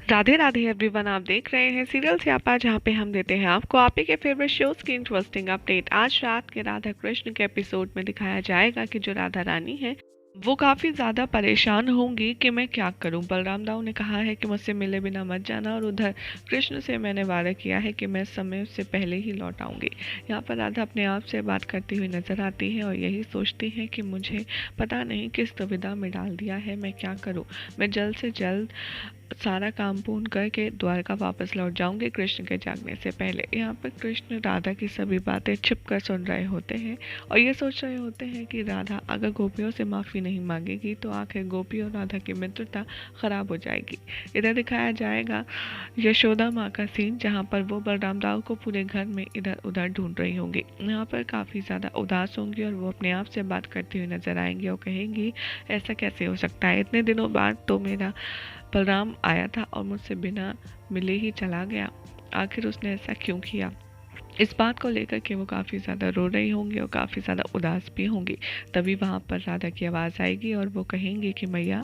Radhe Radhe everyone, आप देख रहे हैं सीरियल स्यापा, जहां पे हम देते हैं आपको आप ही के फेवरेट शोज की इंटरेस्टिंग अपडेट। आज रात के राधा कृष्ण के एपिसोड में दिखाया जाएगा कि जो राधा रानी है वो काफ़ी ज़्यादा परेशान होंगी कि मैं क्या करूं। बलराम दाऊ ने कहा है कि मुझसे मिले बिना मत जाना, और उधर कृष्ण से मैंने वादा किया है कि मैं समय से पहले ही लौट आऊंगी। यहाँ पर राधा अपने आप से बात करती हुई नजर आती है और यही सोचती है कि मुझे पता नहीं किस दुविधा में डाल दिया है, मैं क्या करूं। मैं जल्द से जल्द सारा काम पूर्ण करके द्वारका वापस लौट जाऊंगे कृष्ण के जागने से पहले। यहाँ पर कृष्ण राधा की सभी बातें छिप कर सुन रहे होते हैं और ये सोच रहे होते हैं कि राधा अगर गोपियों से माफ़ी नहीं मांगेगी तो आखिर गोपी और राधा की मित्रता खराब हो जाएगी। इधर दिखाया जाएगा यशोदा माँ का सीन, जहाँ पर वो बलराम दाऊ को पूरे घर में इधर उधर ढूंढ रही होंगी। यहाँ पर काफ़ी ज़्यादा उदास होंगी और वो अपने आप से बात करती हुई नजर आएंगी और कहेंगी ऐसा कैसे हो सकता है, इतने दिनों बाद तो मेरा बलराम आया था और मुझसे बिना मिले ही चला गया, आखिर उसने ऐसा क्यों किया। इस बात को लेकर के वो काफ़ी ज़्यादा रो रही होंगी और काफ़ी ज़्यादा उदास भी होंगी। तभी वहाँ पर राधा की आवाज़ आएगी और वो कहेंगी कि मैया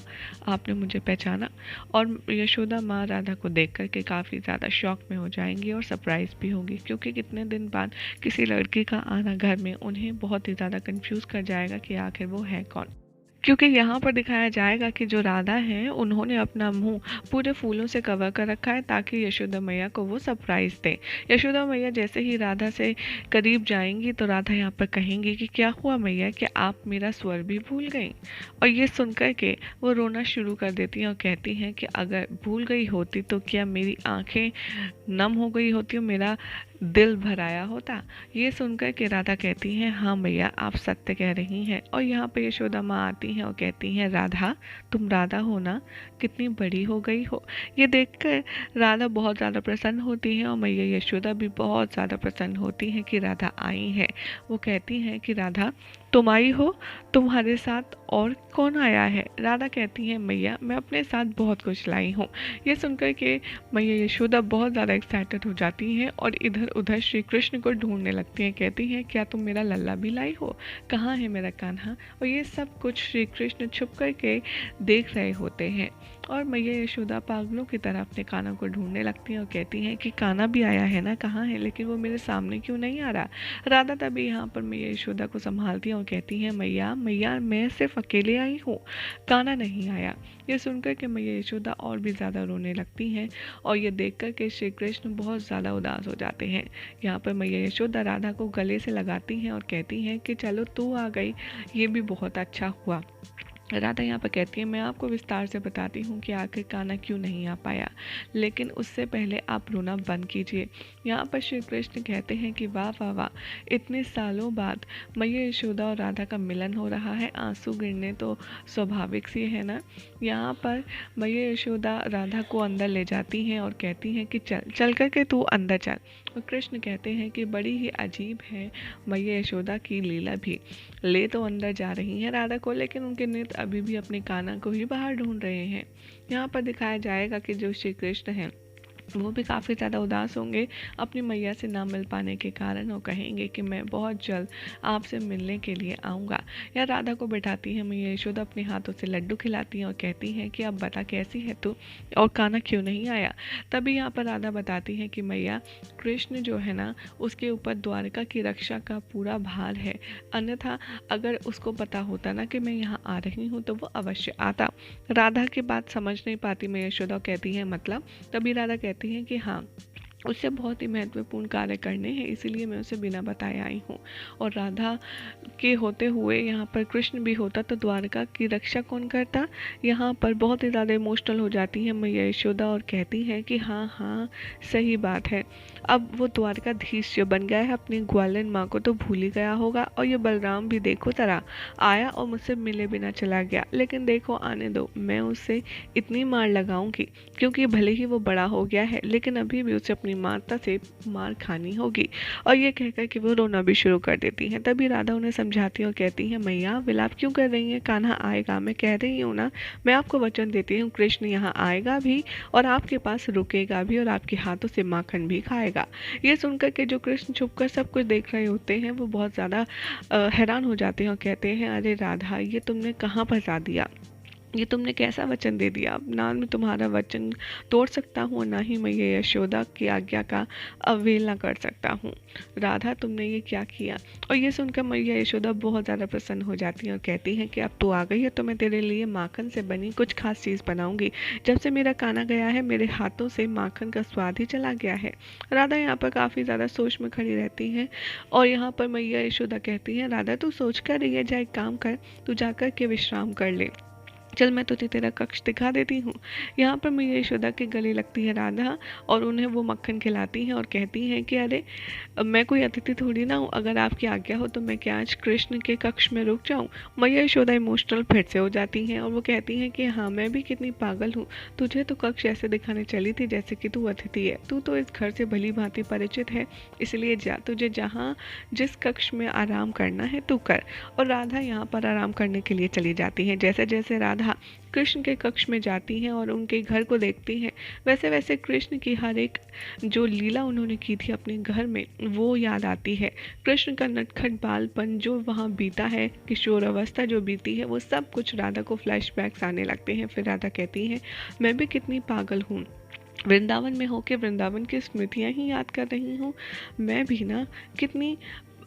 आपने मुझे पहचाना। और यशोदा माँ राधा को देख कर के काफ़ी ज़्यादा शॉक में हो जाएंगी और सरप्राइज़ भी होंगी, क्योंकि कितने दिन बाद किसी लड़की का आना घर में उन्हें बहुत ही ज़्यादा कंफ्यूज कर जाएगा कि आखिर वो है कौन। क्योंकि यहाँ पर दिखाया जाएगा कि जो राधा हैं उन्होंने अपना मुंह पूरे फूलों से कवर कर रखा है ताकि यशोदा मैया को वो सरप्राइज दें। यशोदा मैया जैसे ही राधा से करीब जाएंगी तो राधा यहाँ पर कहेंगी कि क्या हुआ मैया, कि आप मेरा स्वर भी भूल गई। और ये सुनकर के वो रोना शुरू कर देती हैं और कहती हैं कि अगर भूल गई होती तो क्या मेरी आंखें नम हो गई होती और मेरा दिल भराया होता। ये सुनकर के राधा कहती हैं हाँ मैया आप सत्य कह रही हैं। और यहाँ पे यशोदा माँ आती हैं और कहती हैं राधा तुम राधा हो ना, कितनी बड़ी हो गई हो। ये देखकर राधा बहुत ज़्यादा प्रसन्न होती है और मैया यशोदा भी बहुत ज़्यादा प्रसन्न होती हैं कि राधा आई है। वो कहती हैं कि राधा तुम आई हो, तुम्हारे साथ और कौन आया है। राधा कहती हैं मैया मैं अपने साथ बहुत कुछ लाई हूँ। ये सुनकर के मैया यशोदा बहुत ज़्यादा एक्साइटेड हो जाती हैं और इधर उधर श्री कृष्ण को ढूंढने लगती हैं। कहती हैं क्या तुम मेरा लल्ला भी लाई हो, कहाँ है मेरा कान्हा। और ये सब कुछ श्री कृष्ण छुप कर के देख रहे होते हैं और मैया यशोदा पागलों की तरह अपने कान्हा को ढूंढने लगती हैं और कहती हैं कि कान्हा भी आया है ना, कहाँ है, लेकिन वो मेरे सामने क्यों नहीं आ रहा। राधा तभी यहाँ पर मैया यशोदा को संभालती हैं और कहती हैं मैया मैया मैं सिर्फ अकेले आई हूँ, कान्हा नहीं आया। ये सुनकर के मैया यशोदा और भी ज़्यादा रोने लगती हैं और ये देखकर के श्री कृष्ण बहुत ज़्यादा उदास हो जाते हैं। यहाँ पर मैया यशोदा राधा को गले से लगाती हैं और कहती हैं कि चलो तू आ गई, ये भी बहुत अच्छा हुआ। राधा यहाँ पर कहती है मैं आपको विस्तार से बताती हूँ कि आखिर कान्हा क्यों नहीं आ पाया, लेकिन उससे पहले आप रोना बंद कीजिए। यहाँ पर श्री कृष्ण कहते हैं कि वाह वाह वाह, इतने सालों बाद मैया यशोदा और राधा का मिलन हो रहा है, आंसू गिरने तो स्वाभाविक सी है ना। यहाँ पर मैया यशोदा राधा को अंदर ले जाती हैं और कहती हैं कि चल चल कर के तू अंदर चल। और कृष्ण कहते हैं कि बड़ी ही अजीब है मैया यशोदा की लीला भी, ले तो अंदर जा रही हैं राधा को, लेकिन उनके नेत्र अभी भी अपने कान्हा को ही बाहर ढूंढ रहे हैं। यहाँ पर दिखाया जाएगा कि जो श्री कृष्ण हैं वो भी काफ़ी ज़्यादा उदास होंगे अपनी मैया से ना मिल पाने के कारण, और कहेंगे कि मैं बहुत जल्द आपसे मिलने के लिए आऊँगा। या राधा को बैठाती है मैया यशोदा, अपने हाथों से लड्डू खिलाती हैं और कहती हैं कि अब बता कैसी है तू और कान्हा क्यों नहीं आया। तभी यहाँ पर राधा बताती हैं कि मैया कृष्ण जो है ना उसके ऊपर द्वारका की रक्षा का पूरा भार है, अन्यथा अगर उसको पता होता ना कि मैं यहाँ आ रही हूँ तो वो अवश्य आता। राधा की बात समझ नहीं पाती मैया यशोदा, कहती है मतलब। तभी राधा कहती हैं कि हाँ उससे बहुत ही महत्वपूर्ण कार्य करने हैं, इसीलिए मैं उसे बिना बताए आई हूँ। और राधा के होते हुए यहाँ पर कृष्ण भी होता तो द्वारका की रक्षा कौन करता। यहाँ पर बहुत ही ज़्यादा इमोशनल हो जाती है मैया यशोदा और कहती हैं कि हाँ हाँ सही बात है, अब वो द्वारकाधीश जो बन गया है अपनी ग्वालिन माँ को तो भूल ही गया होगा। और ये बलराम भी देखो जरा आया और मुझसे मिले बिना चला गया, लेकिन देखो आने दो, मैं उससे इतनी मार लगाऊंगी, क्योंकि भले ही वो बड़ा हो गया है लेकिन अभी भी उसे अपनी माता से मार खानी होगी। और ये कहकर कि वो रोना भी शुरू कर देती हैं। तभी राधा उन्हें समझाती है और कहती है मैया विलाप क्यों कर रही हैं, कान्हा आएगा, मैं कह रही हूँ ना, मैं आपको वचन देती हूँ कृष्ण यहाँ आएगा भी और आपके पास रुकेगा भी और आपके हाथों से माखन भी खाएगा। ये सुनकर के जो कृष्ण छुपकर सब कुछ देख रहे होते हैं वो बहुत ज़्यादा हैरान हो जाते हैं और कहते हैं अरे राधा ये तुमने कहाँ फंसा दिया। ये तुमने कैसा वचन दे दिया? अब ना मैं तुम्हारा वचन तोड़ सकता हूँ और ना ही मैं ये यशोदा की आज्ञा का अवहेलना कर सकता हूँ। राधा, तुमने ये क्या किया? और ये सुनकर मैया यशोदा बहुत ज़्यादा प्रसन्न हो जाती हैं और कहती हैं कि अब तू आ गई है तो मैं तेरे लिए माखन से बनी कुछ खास चीज़ बनाऊंगी। जब से मेरा काना गया है मेरे हाथों से माखन का स्वाद ही चला गया है। राधा यहाँ पर काफ़ी ज़्यादा सोच में खड़ी रहती हैं और यहाँ पर मैया यशोदा कहती हैं, राधा तू सोच कर रही है, जा एक काम कर, तू जाकर के विश्राम कर ले, चल मैं तुझे तेरा कक्ष दिखा देती हूँ। यहाँ पर मैया यशोदा के गले लगती है राधा और उन्हें वो मक्खन खिलाती हैं और कहती हैं कि अरे मैं कोई अतिथि थोड़ी ना हूँ, अगर आपकी आज्ञा हो तो मैं क्या आज कृष्ण के कक्ष में रुक जाऊँ? मैया यशोदा इमोशनल फिर से हो जाती हैं और वो कहती हैं कि हाँ, मैं भी कितनी पागल हूँ, तुझे तो कक्ष ऐसे दिखाने चली थी जैसे कि तू अतिथि है, तू तो इस घर से भली भांति परिचित है, इसलिए जा, तुझे जहाँ जिस कक्ष में आराम करना है तू कर। और राधा यहाँ पर आराम करने के लिए चली जाती हैं। जैसे जैसे राधा कृष्ण के कक्ष में जाती हैं और उनके घर को देखती हैं, वैसे वैसे कृष्ण की हर एक जो लीला उन्होंने की थी अपने घर में वो याद आती है। कृष्ण का नटखट बालपन जो वहाँ बीता है, किशोर अवस्था जो बीती है, वो सब कुछ राधा को फ्लैशबैक्स आने लगते हैं। फिर राधा कहती हैं, मैं भी कितनी पागल हूँ, वृंदावन में होकर वृंदावन की स्मृतियाँ ही याद कर रही हूँ, मैं भी ना कितनी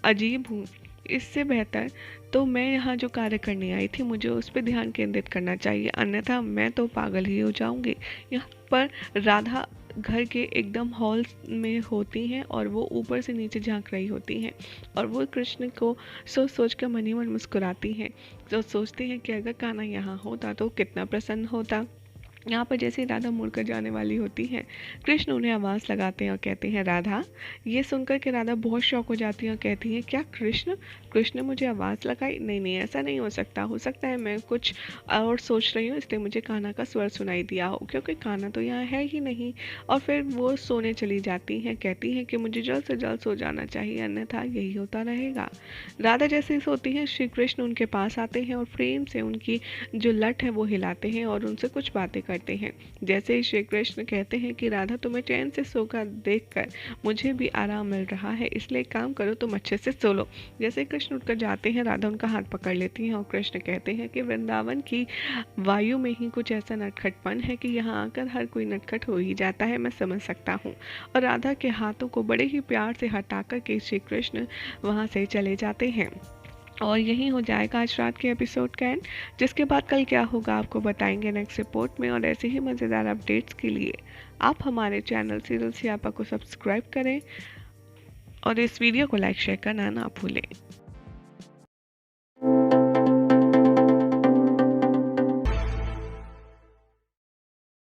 अजीब हूँ। इससे बेहतर तो मैं यहाँ जो कार्य करने आई थी मुझे उस पर ध्यान केंद्रित करना चाहिए, अन्यथा मैं तो पागल ही हो जाऊंगी। यहाँ पर राधा घर के एकदम हॉल में होती हैं और वो ऊपर से नीचे झांक रही होती हैं और वो कृष्ण को सोच सोच कर मन ही मन मुस्कुराती हैं। तो सोचती हैं कि अगर कान्हा यहाँ होता तो कितना प्रसन्न होता। यहाँ पर जैसे राधा मुड़कर जाने वाली होती है, कृष्ण उन्हें आवाज़ लगाते हैं और कहते हैं राधा। ये सुनकर के राधा बहुत शौक हो जाती है और कहती है, क्या कृष्ण कृष्ण ने मुझे आवाज़ लगाई? नहीं नहीं, ऐसा नहीं हो सकता, हो सकता है मैं कुछ और सोच रही हूँ इसलिए मुझे कान्हा का स्वर सुनाई दिया हो, क्योंकि कान्हा तो यहाँ है ही नहीं। और फिर वो सोने चली जाती हैं, कहती हैं कि मुझे जल्द से जल्द सो जाना चाहिए, अन्यथा यही होता रहेगा। राधा जैसे ही सोती हैं श्री कृष्ण उनके पास आते हैं और प्रेम से उनकी जो लट है वो हिलाते हैं और उनसे कुछ बातें करते हैं। जैसे ही श्री कृष्ण कहते हैं कि राधा तुम्हें चैन से सोकर देखकर मुझे भी आराम मिल रहा है, इसलिए काम करो तुम अच्छे से सो लो। जैसे ही कृष्ण उठकर जाते हैं राधा उनका हाथ पकड़ लेती हैं और कृष्ण कहते हैं कि वृंदावन की वायु में ही कुछ ऐसा नटखटपन है कि यहाँ आकर हर कोई नटखट हो ही जाता है, मैं समझ सकता हूँ। और राधा के हाथों को बड़े ही प्यार से हटाकर के श्री कृष्ण वहाँ से चले जाते हैं। और यही हो जाएगा आज रात के एपिसोड का एंड, जिसके बाद कल क्या होगा आपको बताएंगे नेक्स्ट रिपोर्ट में। और ऐसे ही मज़ेदार अपडेट्स के लिए आप हमारे चैनल सीरियल सियापा को सब्सक्राइब करें और इस वीडियो को लाइक शेयर करना ना भूलें।